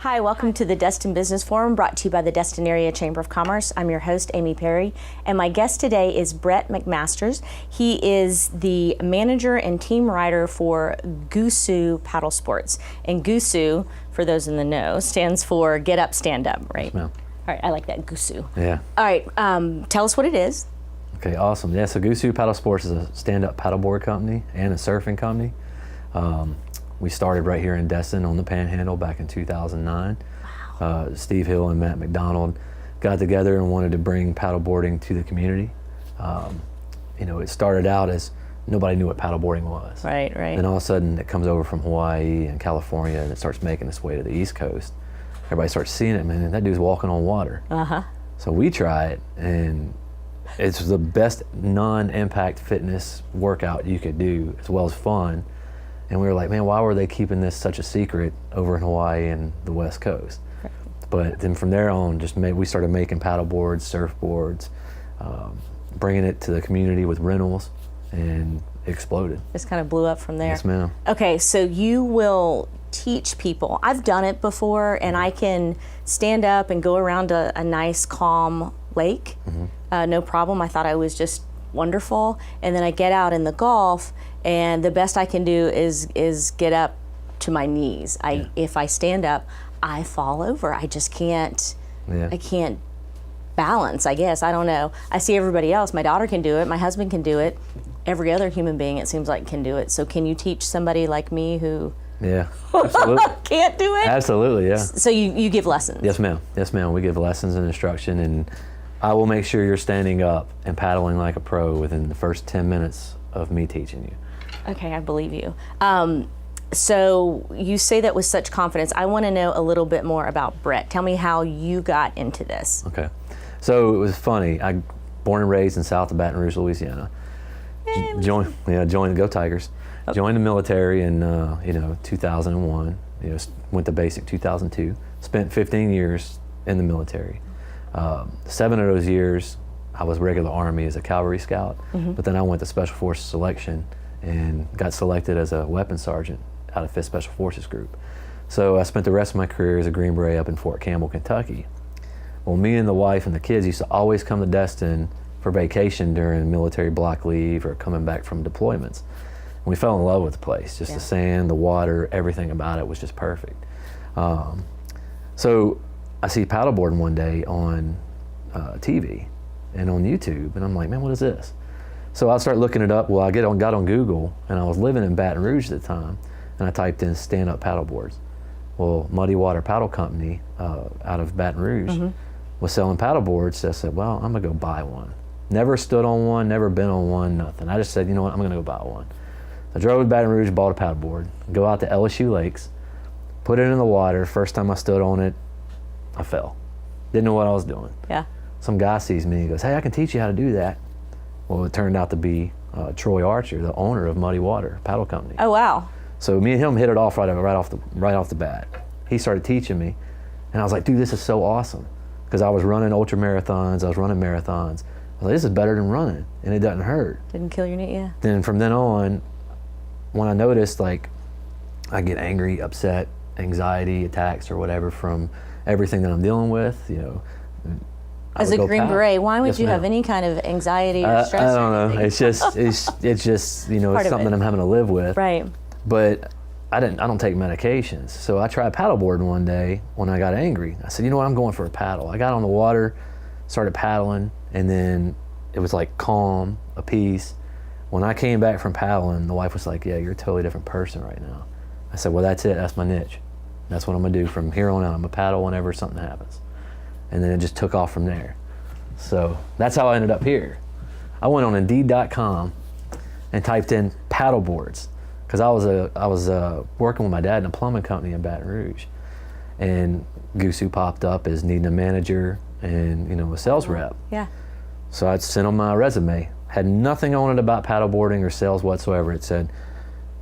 Hi, welcome to the Destin Business Forum, brought to you by the Destin Area Chamber of Commerce. I'm your host, Amy Perry, and my guest today is Brett McMasters. He is the manager and team rider for GUSU Paddlesports. And GUSU, for those in the know, stands for Get Up, Stand Up, right? Yes, ma'am. All right, I like that, GUSU. Yeah. All right, tell us what it is. Okay, awesome. Yeah, so GUSU Paddlesports is a stand-up paddleboard company and a surfing company. We started right here in Destin on the Panhandle back in 2009. Wow. Steve Hill and Matt McDonald got together and wanted to bring paddleboarding to the community. It started out as nobody knew what paddleboarding was. Right. Then all of a sudden it comes over from Hawaii and California and it starts making its way to the East Coast. Everybody starts seeing it, man, that dude's walking on water. So we try it, and it's the best non-impact fitness workout you could do, as well as fun. And we were like, man, why were they keeping this such a secret over in Hawaii and the West Coast? Right. But then from there on, we started making paddleboards, surfboards, bringing it to the community with rentals, and it exploded. Just kind of blew up from there. Yes, ma'am. Okay, so you will teach people. I've done it before, and I can stand up and go around a nice, calm lake. No problem. I thought I was just wonderful. And then I get out in the Gulf, and the best I can do is get up to my knees. If I stand up, I fall over. I just can't. I can't balance, I guess. I don't know. I see everybody else. My daughter can do it. My husband can do it. Every other human being, it seems like, can do it. So can you teach somebody like me who absolutely. can't do it? Absolutely, yeah. So you give lessons? Yes, ma'am. Yes, ma'am. We give lessons and instruction, and I will make sure you're standing up and paddling like a pro within the first 10 minutes of me teaching you. Okay, I believe you. So you say that with such confidence. I want to know a little bit more about Brett. Tell me how you got into this. Okay. So it was funny. I born and raised in south of Baton Rouge, Louisiana. Joined Go Tigers. Okay. Joined the military in 2001. Went to basic 2002. Spent 15 years in the military. 7 of those years I was regular Army as a cavalry scout, but then I went to Special Forces selection and got selected as a weapons sergeant out of 5th Special Forces Group. So I spent the rest of my career as a Green Beret up in Fort Campbell, Kentucky. Well, me and the wife and the kids used to always come to Destin for vacation during military block leave or coming back from deployments. And we fell in love with the place. Just the sand, the water, everything about it was just perfect. So I see paddleboarding one day on TV and on YouTube, and I'm like, man, what is this? So I start looking it up. Well, I got on Google, and I was living in Baton Rouge at the time, and I typed in stand-up paddleboards. Well, Muddy Water Paddle Company out of Baton Rouge was selling paddleboards. So I said, well, I'm gonna go buy one. Never stood on one, never been on one, nothing. I just said, you know what, I'm gonna go buy one. I drove to Baton Rouge, bought a paddleboard, go out to LSU Lakes, put it in the water. First time I stood on it, I fell. Didn't know what I was doing. Yeah. Some guy sees me and goes, hey, I can teach you how to do that. Well, it turned out to be Troy Archer, the owner of Muddy Water Paddle Company. Oh, wow. So me and him hit it off right off the bat. He started teaching me, and I was like, dude, this is so awesome. Because I was running ultra marathons, I was running marathons. I was like, this is better than running, and it doesn't hurt. Didn't kill your knee, yeah. Then from then on, when I noticed, like, I get angry, upset, anxiety attacks or whatever from everything that I'm dealing with, As a Green Beret, why would you have any kind of anxiety or stress? I don't know. It's just it's something that I'm having to live with. Right. But I don't take medications. So I tried paddleboarding one day when I got angry. I said, you know what, I'm going for a paddle. I got on the water, started paddling, and then it was like calm, a peace. When I came back from paddling, the wife was like, yeah, you're a totally different person right now. I said, well, that's it. That's my niche. That's what I'm gonna do from here on out. I'm gonna paddle whenever something happens. And then it just took off from there. So that's how I ended up here. I went on Indeed.com and typed in paddleboards, because I was working with my dad in a plumbing company in Baton Rouge, and GUSU popped up as needing a manager and a sales rep. Yeah. So I sent them my resume. Had nothing on it about paddleboarding or sales whatsoever. It said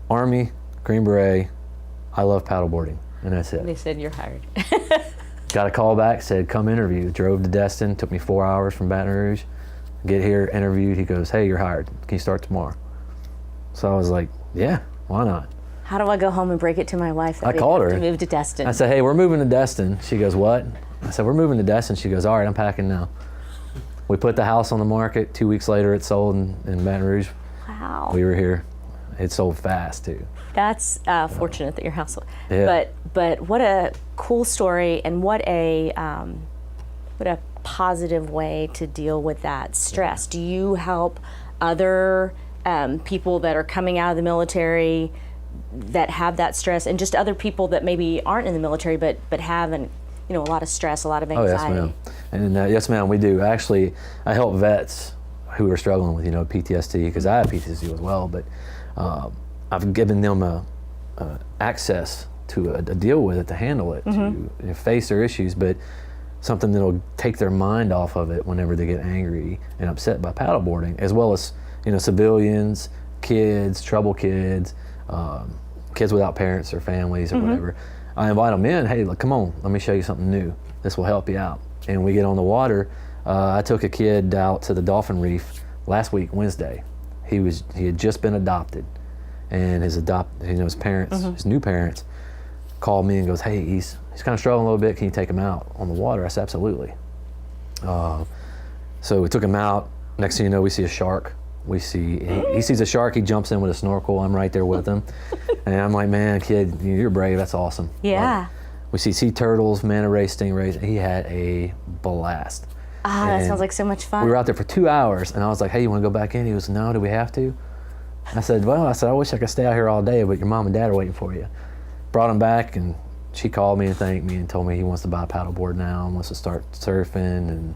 Army, Green Beret, I love paddleboarding, and that's it. They said you're hired. Got a call back, said come interview. Drove to Destin, took me 4 hours from Baton Rouge. Get here, interviewed. He goes, hey, you're hired. Can you start tomorrow? So I was like, yeah, why not? How do I go home and break it to my wife that I called her. To move to Destin? I said, hey, we're moving to Destin. She goes, what? I said, we're moving to Destin. She goes, all right, I'm packing now. We put the house on the market. 2 weeks later, it sold in Baton Rouge. Wow. We were here. It sold fast too. That's fortunate that your house. Yeah. But what a cool story, and what a positive way to deal with that stress. Do you help other people that are coming out of the military that have that stress, and just other people that maybe aren't in the military but have a lot of stress, a lot of anxiety? Oh, yes, ma'am. And yes, ma'am, we do. Actually, I help vets who are struggling with PTSD, because I have PTSD as well. But I've given them access to deal with it, to handle it, to face their issues, but something that'll take their mind off of it whenever they get angry and upset by paddleboarding, as well as civilians, kids, trouble kids, kids without parents or families or whatever. I invite them in. Hey, look, come on, let me show you something new. This will help you out. And we get on the water. I took a kid out to the Dolphin Reef last week, Wednesday. He had just been adopted, and his parents, his new parents, called me and goes, hey, he's kind of struggling a little bit. Can you take him out on the water? I said, absolutely. So we took him out. Next thing you know, we see a shark. He sees a shark, he jumps in with a snorkel. I'm right there with him. And I'm like, man, kid, you're brave, that's awesome. Yeah. We see sea turtles, manta rays, stingrays. He had a blast. That sounds like so much fun. We were out there for 2 hours, and I was like, hey, you want to go back in? He goes, no, do we have to? I said, I wish I could stay out here all day, but your mom and dad are waiting for you. Brought him back, and she called me and thanked me and told me he wants to buy a paddleboard now and wants to start surfing, and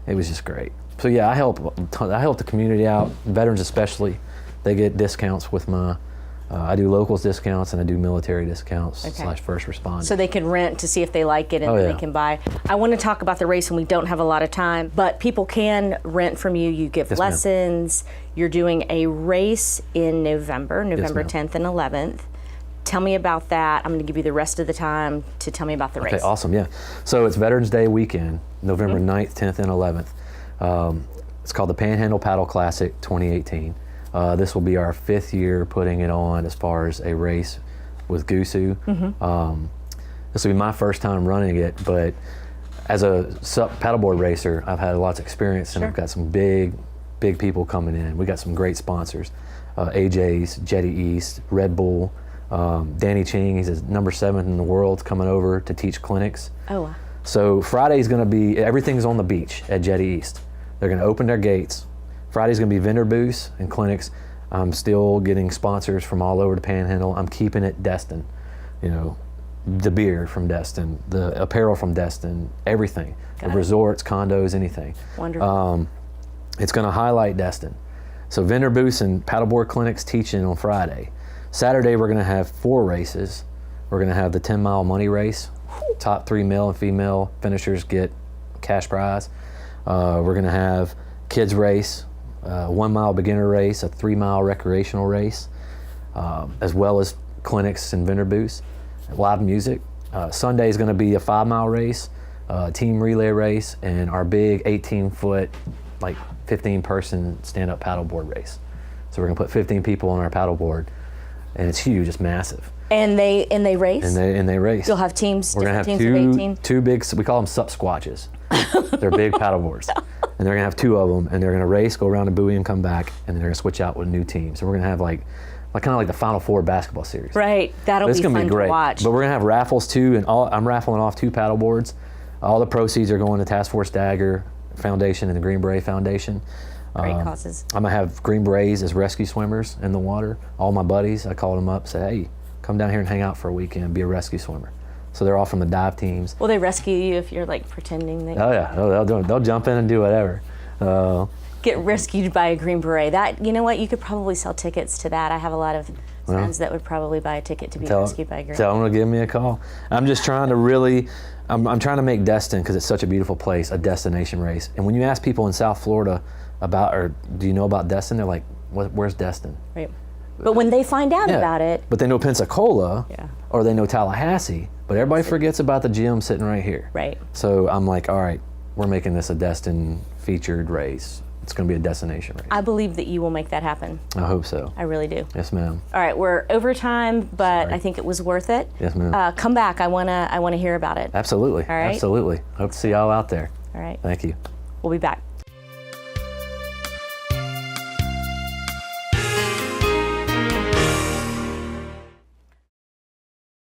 it was just great. So yeah, I help the community out, veterans especially. They get discounts with my, I do locals discounts and I do military discounts / first responders. So they can rent to see if they like it, and then they can buy. I want to talk about the race, and we don't have a lot of time, but people can rent from you. You give lessons. You're doing a race in November 10th and 11th. Tell me about that. I'm going to give you the rest of the time to tell me about the race. Okay, awesome, yeah. So it's Veterans Day weekend, November 9th, 10th, and 11th. It's called the Panhandle Paddle Classic 2018. This will be our 5th year putting it on as far as a race with GUSU. This will be my first time running it, but as a paddleboard racer, I've had lots of experience, and I've got some big people coming in. We got some great sponsors, AJ's, Jetty East, Red Bull, Danny Ching, he's number 7 in the world, coming over to teach clinics. Oh, wow. So Friday's going to be, everything's on the beach at Jetty East. They're going to open their gates. Friday's going to be vendor booths and clinics. I'm still getting sponsors from all over the Panhandle. I'm keeping it Destin. The beer from Destin, the apparel from Destin, everything. The resorts, condos, anything. Wonderful. It's going to highlight Destin. So vendor booths and paddleboard clinics teaching on Friday. Saturday we're going to have 4 races. We're going to have the 10-mile money race. Top 3 male and female finishers get cash prize. We're going to have kids race, 1-mile beginner race, a 3-mile recreational race, as well as clinics and vendor booths, live music. Sunday is going to be a 5-mile race, team relay race, and our big 18-foot, 15-person stand-up paddleboard race. So we're going to put 15 people on our paddleboard, and it's huge, it's massive. And they race? And they race. You'll have teams, we're different gonna have teams of 18? two big, we call them sup squatches. They're big paddleboards. And they're gonna have 2 of them, and they're gonna race, go around a buoy and come back, and then they're gonna switch out with a new team. So we're gonna have kind of like the Final Four basketball series. Right, that'll be fun to watch. But we're gonna have raffles too, and I'm raffling off 2 paddleboards. All the proceeds are going to Task Force Dagger Foundation and the Green Beret Foundation. Great causes. I'm gonna have Green Berets as rescue swimmers in the water. All my buddies, I called them up, said, hey, come down here and hang out for a weekend, be a rescue swimmer. So they're all from the dive teams. Will they rescue you if you're pretending that? Oh yeah, they'll jump in and do whatever. Get rescued by a Green Beret. That, you know what, you could probably sell tickets to that. I have a lot of friends that would probably buy a ticket to be rescued by a Green Beret. Tell them to give me a call. I'm just trying to really, I'm trying to make Destin, because it's such a beautiful place, a destination race. And when you ask people in South Florida or do you know about Destin, they're like, where's Destin? Right. But when they find out about it. But they know Pensacola, or they know Tallahassee, but everybody forgets about the gym sitting right here. Right. So I'm like, all right, we're making this a Destin featured race. it's going to be a destination race. I believe that you will make that happen. I hope so. I really do. Yes, ma'am. All right, we're over time, but Sorry. I think it was worth it. Yes, ma'am. Come back. I wanna hear about it. Absolutely. All right. Absolutely. Hope to see y'all out there. All right. Thank you. We'll be back.